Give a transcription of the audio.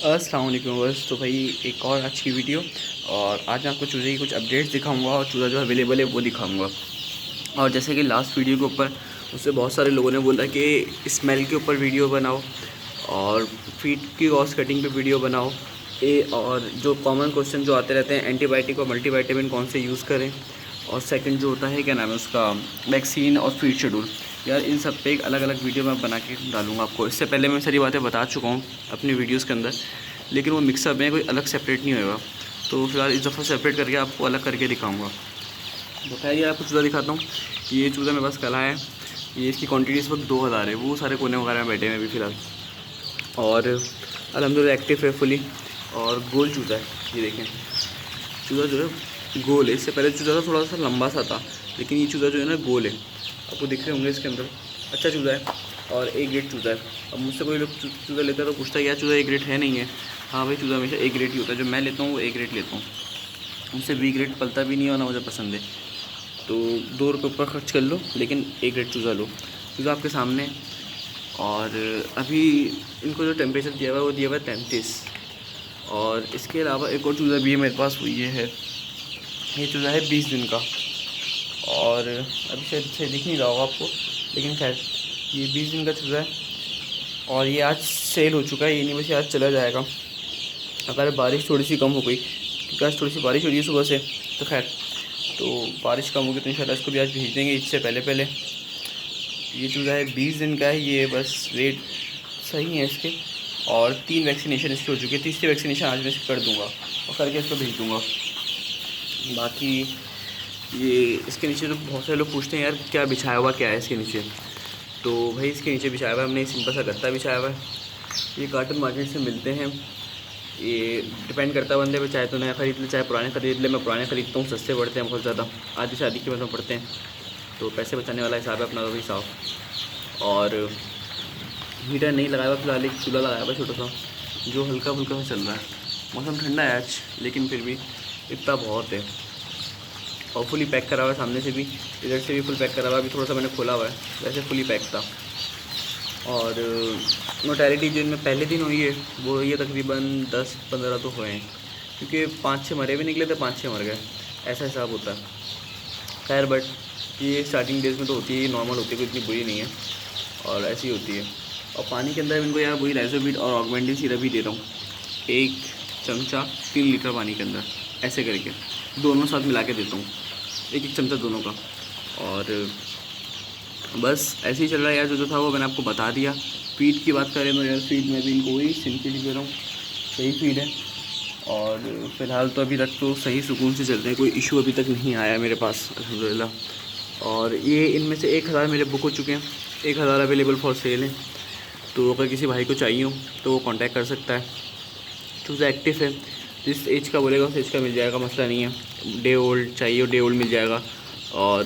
अस्सलाम वालेकुम बस। तो भाई एक और आज की वीडियो, और आज मैं आपको चूज़े की कुछ अपडेट्स दिखाऊंगा और चूज़ा जो अवेलेबल है वो दिखाऊंगा। और जैसे कि लास्ट वीडियो के ऊपर उससे बहुत सारे लोगों ने बोला कि स्मेल के ऊपर वीडियो बनाओ और फीड की कॉस्ट कटिंग पे वीडियो बनाओ। और जो कॉमन क्वेश्चन जो आते रहते हैं, एंटीबायोटिक और मल्टीवाइटामिन कौन से यूज़ करें, और सेकंड जो होता है क्या नाम है उसका, वैक्सीन और फीड शेड्यूल। यार इन सब पे एक अलग अलग वीडियो मैं बना के डालूंगा आपको। इससे पहले मैं सारी बातें बता चुका हूँ अपनी वीडियोज़ के अंदर, लेकिन वो मिक्सअप में कोई अलग सेपरेट नहीं होगा। तो फिलहाल इस दफ़ा सेपरेट करके आपको अलग करके दिखाऊँगा। तो खैर ये आपको चूज़ा दिखाता हूँ। ये चूज़ा मेरे पास कल है। ये इसकी क्वांटिटी इस वक्त 2000 है। वो सारे कोने वगैरह में बैठे हैं अभी फ़िलहाल, और अल्हम्दुलिल्लाह एक्टिव है फुली। और गोल चूज़ा है, ये देखें। चूज़ा जो है गोल है। इससे पहले चूज़ा था थोड़ा सा लंबा सा था, लेकिन ये चूज़ा जो है ना गोल है। आपको दिख रहे होंगे इसके अंदर। अच्छा चूज़ा है और ए ग्रेड चूज़ा है। अब मुझसे कोई लोग चूज़ा लेता है तो पूछता है यार चूज़ा ए ग्रेड है नहीं है। हाँ भाई, चूज़ा हमेशा ए ग्रेड ही होता है। जो मैं लेता हूँ वो ए ग्रेड लेता हूँ। मुझसे बी ग्रेड पलता भी नहीं है और ना मुझे पसंद है। तो 2 रुपये ऊपर खर्च कर लो, लेकिन ए ग्रेड चूज़ा लो। चूज़ा आपके सामने। और अभी इनको जो टेम्परेचर दिया हुआ है वो दिया हुआ है 33। और इसके अलावा एक और चूज़ा भी है मेरे पास, वो ये है। ये चूज़ा है 20 दिन का, और अभी शायद से दिख नहीं रहा होगा आपको, लेकिन खैर ये 20 दिन का चूज़ा है। और ये आज सेल हो चुका है। ये नहीं बस आज चला जाएगा अगर बारिश थोड़ी सी कम हो गई, क्योंकि आज थोड़ी सी बारिश हो रही है सुबह से। तो खैर, तो बारिश कम होगी तो इंशाल्लाह इसको भी आज भेज देंगे इससे पहले पहले। ये चूज़ा है 20 दिन का है। ये बस वेट सही है इसके, और 3 वैक्सीनेशन इसकी हो चुकी है। तीसरी वैक्सीनेशन आज मैं इसको कर दूँगा और करके इसको भेज दूँगा। बाकी ये इसके नीचे तो बहुत सारे लोग पूछते हैं यार क्या बिछाया हुआ क्या है इसके नीचे। तो भाई इसके नीचे बिछाया हुआ है हमने सिंपल सा गत्ता बिछाया हुआ है। ये कार्टन मार्केट से मिलते हैं। ये डिपेंड करता है बंदे पे, चाहे तो नया ख़रीद ले चाहे पुराने ख़रीद ले। मैं पुराने ख़रीदता हूँ, सस्ते पड़ते हैं बहुत ज़्यादा, आधी से आधी कीमत में पड़ते हैं। तो पैसे बचाने वाला हिसाब है अपना तो भी साफ। और हीटर नहीं लगाया हुआ फिलहाल, एक चूल्हा लगाया हुआ छोटा सा जो हल्का फुल्का सा चल रहा है। मौसम ठंडा है आज, लेकिन फिर भी इतना बहुत है। और फुली पैक करा हुआ है सामने से भी, इधर से भी फुल पैक करा हुआ है। अभी थोड़ा सा मैंने खोला हुआ है, वैसे फुली पैक था। और मोर्टेलिटी जो इनमें पहले दिन हुई है वो ये तकरीबन 10-15 तो हुए हैं, क्योंकि 5-6 मरे भी निकले थे, 5-6 मर गए, ऐसा हिसाब होता है। खैर बट ये स्टार्टिंग डेज में तो होती है, नॉर्मल होती है, कोई इतनी बुरी नहीं है, और ऐसी होती है। और पानी के अंदर इनको यार वही लाइजोबिट और ऑगमेंटिन सिरप भी दे रहा हूँ, 1 चमचा 3 लीटर पानी के अंदर, ऐसे करके दोनों साथ मिला के देता हूँ, 1-1 चमचा दोनों का। और बस ऐसे ही चल रहा है यार। जो था वो मैंने आपको बता दिया। फीड की बात करें तो यार फीड में भी इनको वही सिंपली दे रहा हूँ, सही फीड है। और फ़िलहाल तो अभी तक तो सही सुकून से चल रहे हैं, कोई इशू अभी तक नहीं आया मेरे पास अल्हम्दुलिल्लाह। और ये इनमें से 1000 मेरे बुक हो चुके हैं, 1000 अवेलेबल फॉर सेल हैं। तो अगर किसी भाई को चाहिए हो तो वो कॉन्टैक्ट कर सकता है। चूज़ा एक्टिव है, जिस एज का बोलेगा उस एज का मिल जाएगा, मसला नहीं है। डे ओल्ड चाहिए डे ओल्ड मिल जाएगा। और